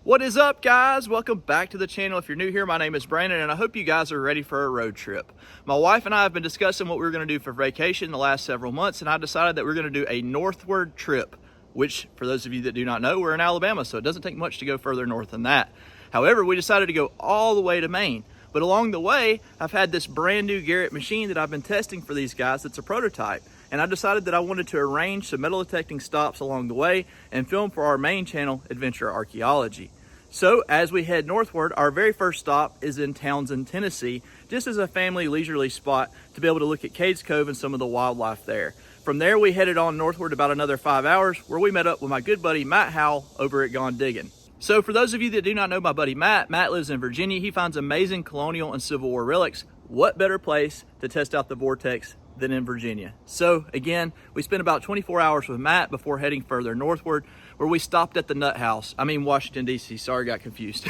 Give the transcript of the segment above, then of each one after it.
What is up, guys? Welcome back to the channel. If you're new here, my name is Brandon and I hope you guys are ready for a road trip. My wife and I have been discussing what we were going to do for vacation the last several months, and I decided that we're going to do a northward trip, which for those of you that do not know, we're in Alabama, so it doesn't take much to go further north than that. However, we decided to go all the way to Maine. But along the way, I've had this brand new Garrett machine that I've been testing for these guys. It's a prototype. And I decided that I wanted to arrange some metal detecting stops along the way and film for our main channel, Adventure Archaeology. So as we head northward, our very first stop is in Townsend, Tennessee, just as a family leisurely spot to be able to look at Cades Cove and some of the wildlife there. From there, we headed on northward about another 5 hours, where we met up with my good buddy Matt Howell over at Gone Digging. So for those of you that do not know my buddy Matt lives in Virginia. He finds amazing colonial and Civil War relics. What better place to test out the Vortex than in Virginia? So again, we spent about 24 hours with Matt before heading further northward, where we stopped at the Washington, D.C. Sorry, got confused.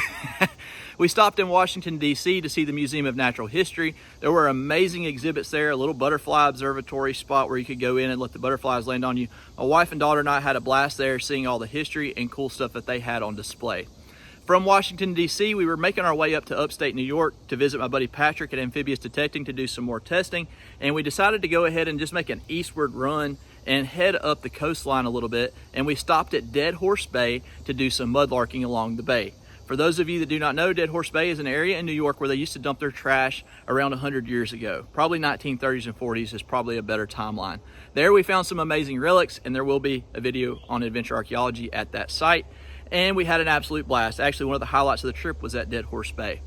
We stopped in Washington, D.C. to see the Museum of Natural History. There were amazing exhibits there, a little butterfly observatory spot where you could go in and let the butterflies land on you. My wife and daughter and I had a blast there seeing all the history and cool stuff that they had on display. From Washington, D.C., we were making our way up to upstate New York to visit my buddy Patrick at Amphibious Detecting to do some more testing, and we decided to go ahead and just make an eastward run and head up the coastline a little bit, and we stopped at Dead Horse Bay to do some mudlarking along the bay. For those of you that do not know, Dead Horse Bay is an area in New York where they used to dump their trash around 100 years ago. Probably 1930s and 40s is probably a better timeline. There we found some amazing relics, and there will be a video on Adventure Archaeology at that site. And we had an absolute blast. Actually, one of the highlights of the trip was at Dead Horse Bay.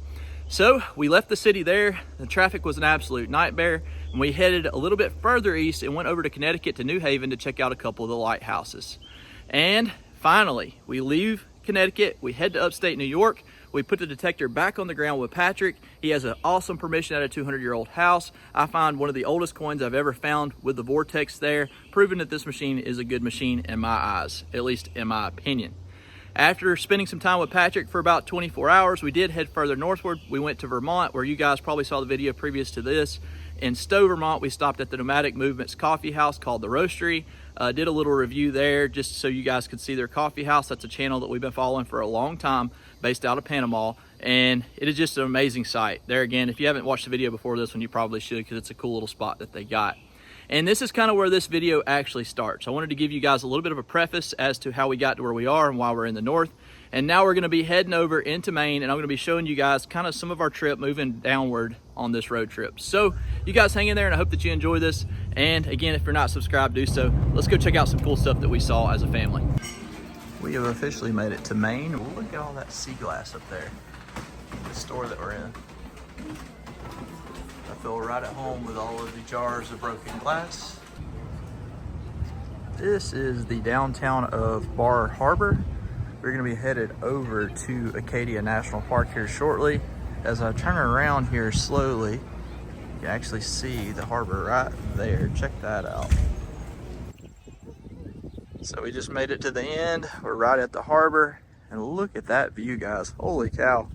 So we left the city there. The traffic was an absolute nightmare, and we headed a little bit further east and went over to Connecticut to New Haven to check out a couple of the lighthouses. And finally, we leave Connecticut, we head to upstate New York. We put the detector back on the ground with Patrick. He has an awesome permission at a 200-year-old house. I find one of the oldest coins I've ever found with the Vortex there, proving that this machine is a good machine in my eyes, at least in my opinion. After spending some time with Patrick for about 24 hours, we did head further northward. We went to Vermont, where you guys probably saw the video previous to this. In Stowe, Vermont, we stopped at the Nomadic Movement's coffee house called The Roastery. Did a little review there just so you guys could see their coffee house. That's a channel that we've been following for a long time, based out of Panama, and it is just an amazing site. There again, if you haven't watched the video before this one, you probably should, because it's a cool little spot that they got. And this is kind of where this video actually starts. I wanted to give you guys a little bit of a preface as to how we got to where we are and why we're in the north. And now we're going to be heading over into Maine, and I'm going to be showing you guys kind of some of our trip moving downward on this road trip. So you guys hang in there, and I hope that you enjoy this. And again, if you're not subscribed, do so. Let's go check out some cool stuff that we saw as a family. We have officially made it to Maine. Look at all that sea glass up there. The store that we're in. I feel right at home with all of the jars of broken glass. This is the downtown of Bar Harbor. We're gonna be headed over to Acadia National Park here shortly. As I turn around here slowly, you can actually see the harbor right there. Check that out. So we just made it to the end. We're right at the harbor, and look at that view, guys. Holy cow.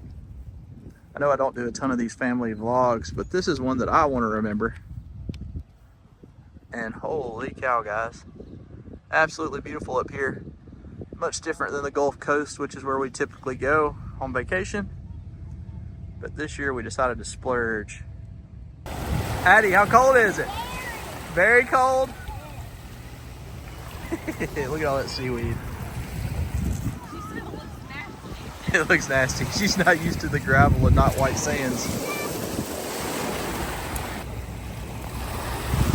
I know I don't do a ton of these family vlogs, but this is one that I want to remember. And holy cow, guys. Absolutely beautiful up here. Much different than the Gulf Coast, which is where we typically go on vacation. But this year we decided to splurge. Addie, how cold is it? Very cold? Look at all that seaweed. It looks nasty. She's not used to the gravel and not white sands.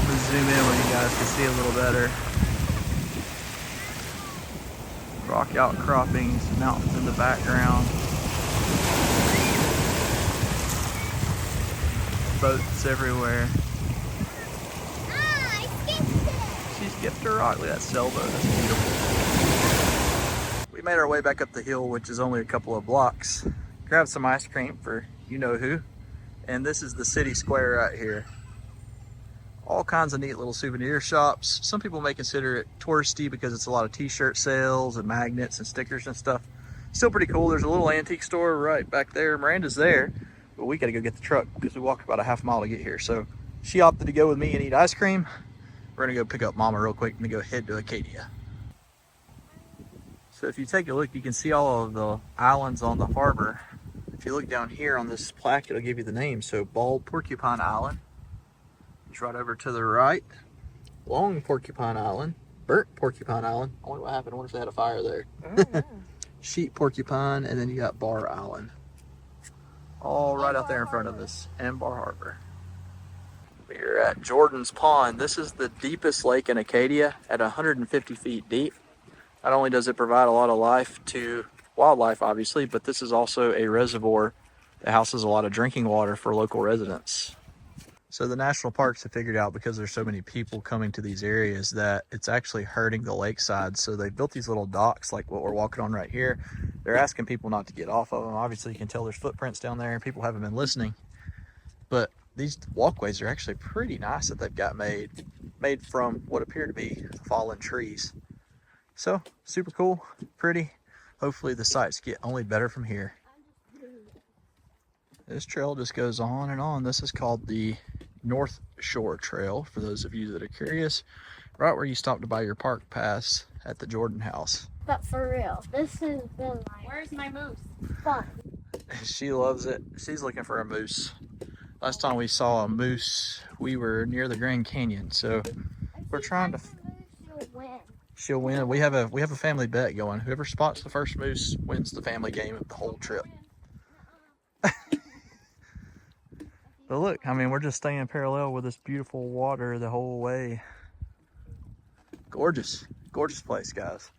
Let's zoom in where you guys can see a little better. Rock outcroppings, mountains in the background. Boats everywhere. I skipped it. She skipped a rock. Look at that sailboat. That's beautiful. We made our way back up the hill, which is only a couple of blocks. Grabbed some ice cream for you know who. And this is the city square right here. All kinds of neat little souvenir shops. Some people may consider it touristy because it's a lot of t-shirt sales and magnets and stickers and stuff. Still pretty cool. There's a little antique store right back there. Miranda's there, but we got to go get the truck because we walked about a half mile to get here. So she opted to go with me and eat ice cream. We're gonna go pick up Mama real quick and go head to Acadia. So if you take a look, you can see all of the islands on the harbor. If you look down here on this plaque, it'll give you the name. So Bald Porcupine Island is right over to the right. Long Porcupine Island, Burnt Porcupine Island. I wonder what happened. I wonder if they had a fire there. Oh, Sheep Porcupine, and then you got Bar Island. All right out there in front of us, and Bar Harbor. We're at Jordan's Pond. This is the deepest lake in Acadia at 150 feet deep. Not only does it provide a lot of life to wildlife, obviously, but this is also a reservoir that houses a lot of drinking water for local residents. So the national parks have figured out, because there's so many people coming to these areas, that it's actually hurting the lakeside. So they built these little docks like what we're walking on right here. They're asking people not to get off of them. Obviously you can tell there's footprints down there and people haven't been listening. But these walkways are actually pretty nice that they've got made from what appear to be fallen trees. So super cool, pretty. Hopefully the sights get only better from here. This trail just goes on and on. This is called the North Shore Trail, for those of you that are curious. Right where you stop to buy your park pass at the Jordan house. But for real, this has been like... Where's my moose? Fun. She loves it. She's looking for a moose. Last time we saw a moose, we were near the Grand Canyon. So we're trying to... She'll win. We have a family bet going. Whoever spots the first moose wins the family game of the whole trip. But look, I mean, we're just staying parallel with this beautiful water the whole way. Gorgeous, gorgeous place, guys.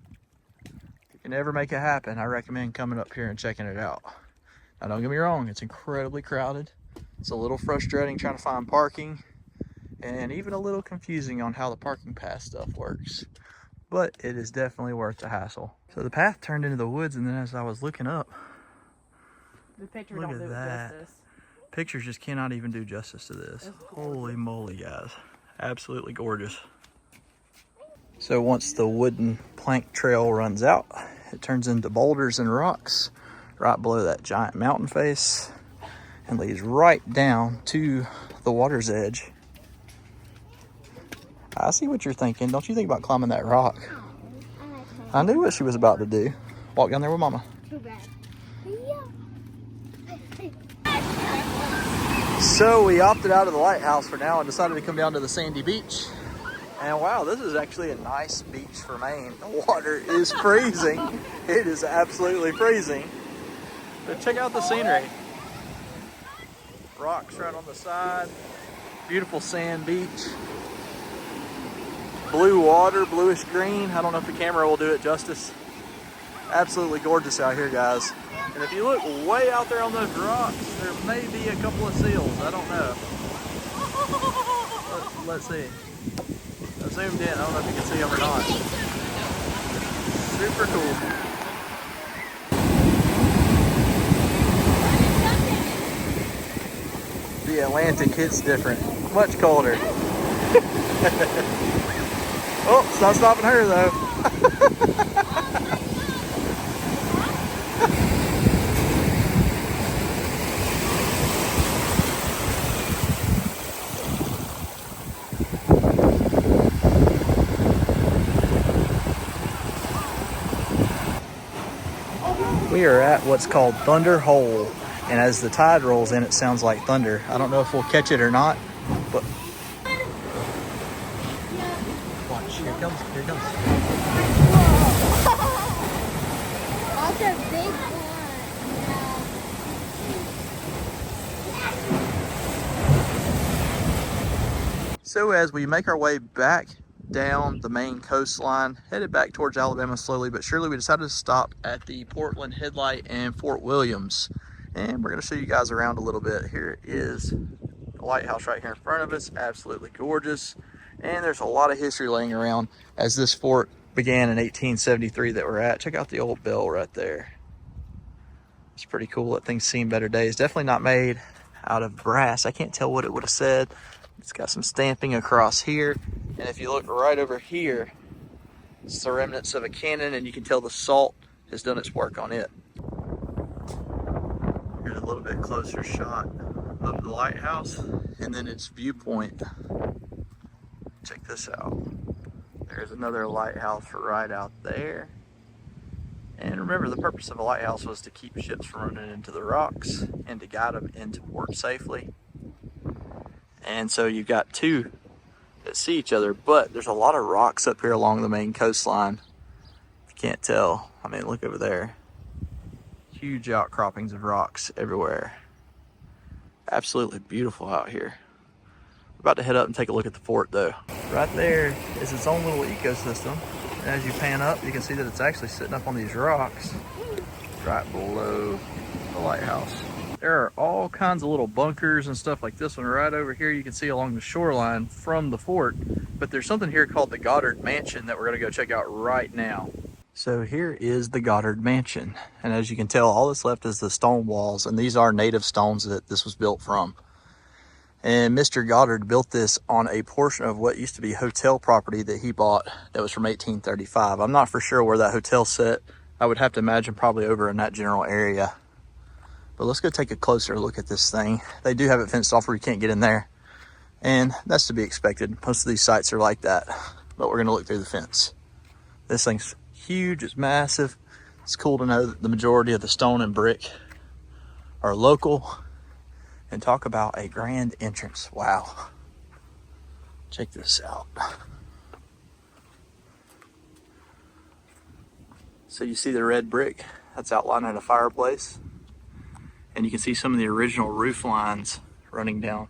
If you can ever make it happen, I recommend coming up here and checking it out. Now, don't get me wrong, it's incredibly crowded. It's a little frustrating trying to find parking, and even a little confusing on how the parking pass stuff works. But it is definitely worth the hassle. So the path turned into the woods, and then as I was looking up, The picture look don't at do it that. justice. Pictures just cannot even do justice to this. Holy moly, guys. Absolutely gorgeous. So once the wooden plank trail runs out, it turns into boulders and rocks right below that giant mountain face and leads right down to the water's edge. I see what you're thinking. Don't you think about climbing that rock? I knew what she was about to do. Walk down there with Mama. Too bad. So we opted out of the lighthouse for now and decided to come down to the sandy beach. And wow, this is actually a nice beach for Maine. The water is freezing. It is absolutely freezing. But check out the scenery. Rocks right on the side. Beautiful sand beach. Blue water, bluish green. I don't know if the camera will do it justice. Absolutely gorgeous out here, guys. And if you look way out there on those rocks, there may be a couple of seals. I don't know. Let's see. I zoomed in. I don't know if you can see them or not. Super cool. The Atlantic hits different. Much colder. Oh, it's not stopping her though. We are at what's called Thunder Hole, and as the tide rolls in, it sounds like thunder. I don't know if we'll catch it or not, but watch, here it comes, here it comes. That's a big one. So as we make our way back down the Maine coastline, headed back towards Alabama slowly but surely, we decided to stop at the Portland Headlight and Fort Williams. And we're going to show you guys around a little bit. Here is the lighthouse right here in front of us. Absolutely gorgeous. And there's a lot of history laying around as this fort began in 1873 that we're at. Check out the old bell right there. It's pretty cool. That thing's seen better days. Definitely not made out of brass. I can't tell what it would have said. It's got some stamping across here. And if you look right over here, it's the remnants of a cannon, and you can tell the salt has done its work on it. Here's a little bit closer shot of the lighthouse and then its viewpoint. Check this out. There's another lighthouse right out there. remember, the purpose of a lighthouse was to keep ships from running into the rocks and to guide them into port safely. And so you've got two that see each other, but there's a lot of rocks up here along the Maine coastline. If you can't tell, I mean, look over there. Huge outcroppings of rocks everywhere. Absolutely beautiful out here. We're about to head up and take a look at the fort though. Right there is its own little ecosystem. And as you pan up, you can see that it's actually sitting up on these rocks right below the lighthouse. There are all kinds of little bunkers and stuff like this one right over here you can see along the shoreline from the fort. But there's something here called the Goddard Mansion that we're gonna go check out right now. So here is the Goddard Mansion. And as you can tell, all that's left is the stone walls, and these are native stones that this was built from. And Mr. Goddard built this on a portion of what used to be hotel property that he bought that was from 1835. I'm not for sure where that hotel set. I would have to imagine probably over in that general area. But let's go take a closer look at this thing. They do have it fenced off where you can't get in there. And that's to be expected. Most of these sites are like that. But we're gonna look through the fence. This thing's huge, it's massive. It's cool to know that the majority of the stone and brick are local. And talk about a grand entrance. Wow. Check this out. So you see the red brick? That's outlining a fireplace. And you can see some of the original roof lines running down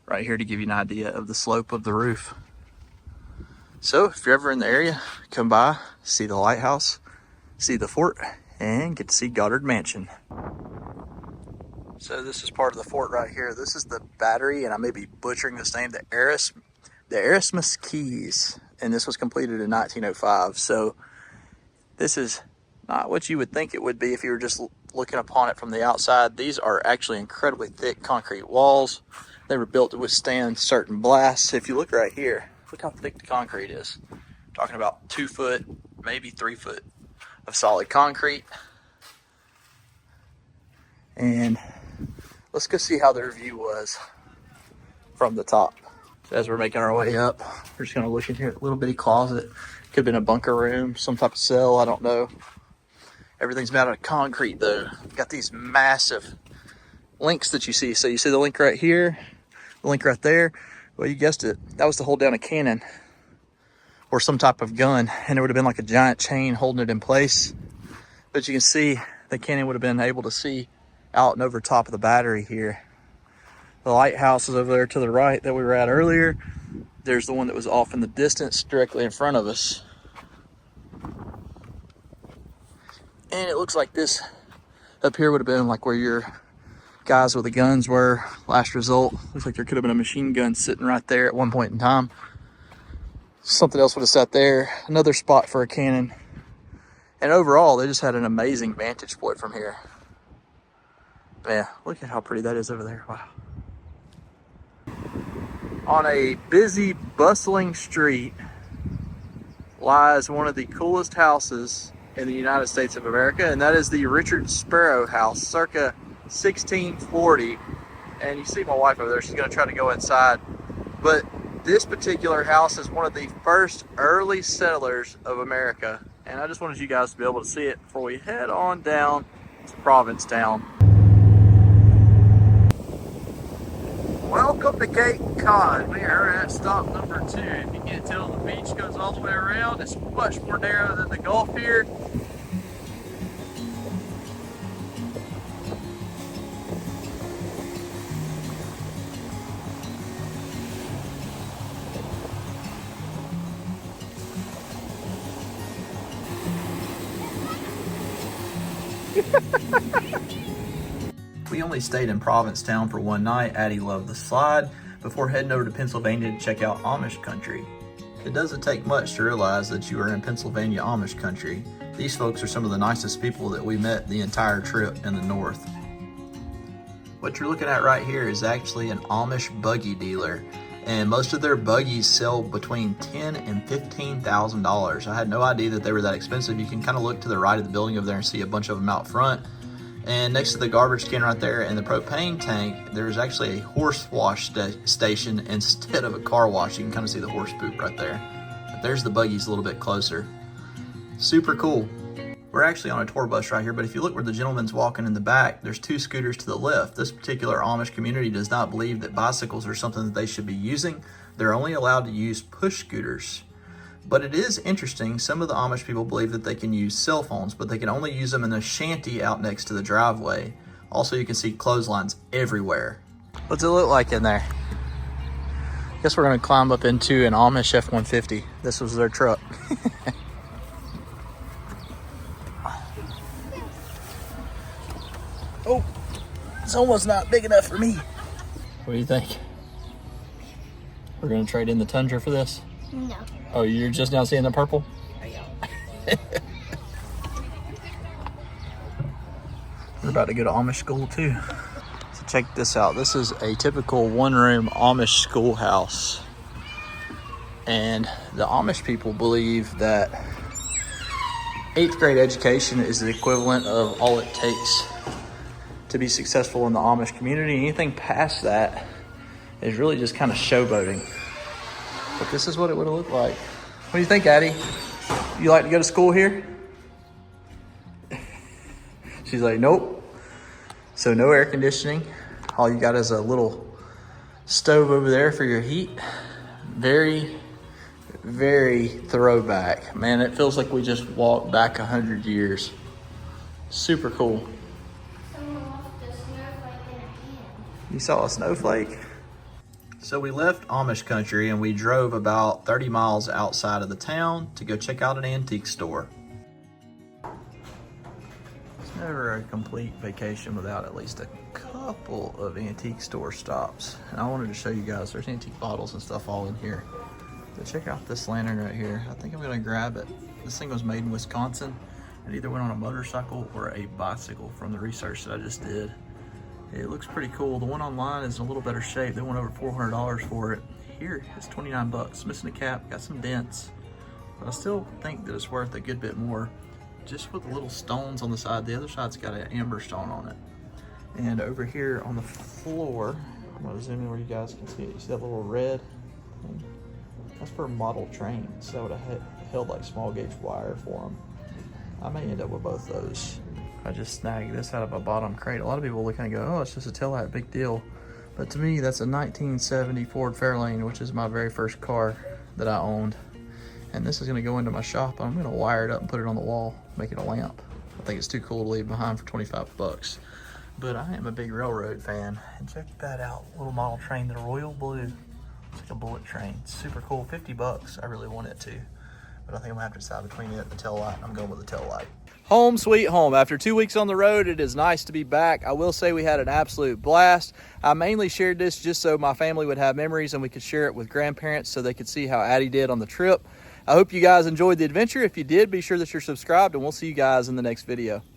right here to give you an idea of the slope of the roof. So if you're ever in the area, come by, see the lighthouse, see the fort, and get to see Goddard Mansion. So this is part of the fort right here. This is the battery, and I may be butchering this name, the Erasmus Keys. And this was completed in 1905. So this is not what you would think it would be if you were just looking upon it from the outside. These are actually incredibly thick concrete walls. They were built to withstand certain blasts. If you look right here, look how thick the concrete is. I'm talking about 2 foot, maybe 3 foot of solid concrete. And let's go see how their view was from the top. So as we're making our way up, we're just gonna look in here at a little bitty closet. Could have been a bunker room, some type of cell, I don't know. Everything's made out of concrete though. Got these massive links that you see. So you see the link right here, the link right there. Well, you guessed it. That was to hold down a cannon or some type of gun. And it would have been like a giant chain holding it in place. But you can see the cannon would have been able to see out and over top of the battery here. The lighthouse is over there to the right that we were at earlier. There's the one that was off in the distance directly in front of us. And it looks like this up here would have been like where your guys with the guns were. Last result, looks like there could have been a machine gun sitting right there at one point in time. Something else would have sat there. Another spot for a cannon. And overall, they just had an amazing vantage point from here. Yeah, look at how pretty that is over there. Wow. On a busy, bustling street lies one of the coolest houses in the United States of America, and that is the Richard Sparrow house, circa 1640. And you see my wife over there, she's gonna try to go inside. But this particular house is one of the first early settlers of America. And I just wanted you guys to be able to see it before we head on down to Provincetown. Welcome to Cape Cod. We are at stop number 2. If you can't tell, the beach goes all the way around. It's much more narrow than the Gulf here. We only stayed in Provincetown for one night. Addie loved the slide before heading over to Pennsylvania to check out Amish Country. It doesn't take much to realize that you are in Pennsylvania Amish Country. These folks are some of the nicest people that we met the entire trip in the north. What you're looking at right here is actually an Amish buggy dealer, and most of their buggies sell between $10,000 and $15,000. I had no idea that they were that expensive. You can kind of look to the right of the building over there and see a bunch of them out front. And next to the garbage can right there and the propane tank, there's actually a horse wash station instead of a car wash. You can kind of see the horse poop right there. But there's the buggies a little bit closer. Super cool. We're actually on a tour bus right here, but if you look where the gentleman's walking in the back, there's 2 scooters to the left. This particular Amish community does not believe that bicycles are something that they should be using. They're only allowed to use push scooters. But it is interesting, some of the Amish people believe that they can use cell phones, but they can only use them in a shanty out next to the driveway. Also, you can see clotheslines everywhere. What's it look like in there? Guess we're gonna climb up into an Amish F-150. This was their truck. Oh, it's almost not big enough for me. What do you think? We're gonna trade in the Tundra for this? No. Oh, you're just now seeing the purple? We're about to go to Amish school too. So check this out. This is a typical one-room Amish schoolhouse. And the Amish people believe that 8th grade education is the equivalent of all it takes to be successful in the Amish community. Anything past that is really just kind of showboating. But this is what it would have looked like. What do you think, Addie? You like to go to school here? She's like, nope. So no air conditioning. All you got is a little stove over there for your heat. Very, very throwback. Man, it feels like we just walked back 100 years. Super cool. You saw a snowflake? So we left Amish Country and we drove about 30 miles outside of the town to go check out an antique store. It's never a complete vacation without at least a couple of antique store stops. And I wanted to show you guys, there's antique bottles and stuff all in here. So check out this lantern right here. I think I'm gonna grab it. This thing was made in Wisconsin. It either went on a motorcycle or a bicycle from the research that I just did. It looks pretty cool. The one online is in a little better shape. They went over $400 for it. Here, it's 29 bucks. Missing a cap, got some dents. But I still think that it's worth a good bit more. Just with the little stones on the side. The other side's got an amber stone on it. And over here on the floor, I'm gonna zoom in where you guys can see it. You see that little red thing? That's for model trains. That would have held like small gauge wire for them. I may end up with both those. I just snagged this out of a bottom crate. A lot of people look and go, oh, it's just a tail light, big deal. But to me, that's a 1970 Ford Fairlane, which is my very first car that I owned. And this is gonna go into my shop. I'm gonna wire it up and put it on the wall, make it a lamp. I think it's too cool to leave behind for 25 bucks. But I am a big railroad fan. And check that out, little model train, the royal blue. It's like a bullet train, super cool, 50 bucks. I really want it to. But I think I'm gonna have to decide between it and the tail light. I'm going with the tail light. Home sweet home. After 2 weeks on the road, it is nice to be back. I will say we had an absolute blast. I mainly shared this just so my family would have memories and we could share it with grandparents so they could see how Addie did on the trip. I hope you guys enjoyed the adventure. If you did, be sure that you're subscribed and we'll see you guys in the next video.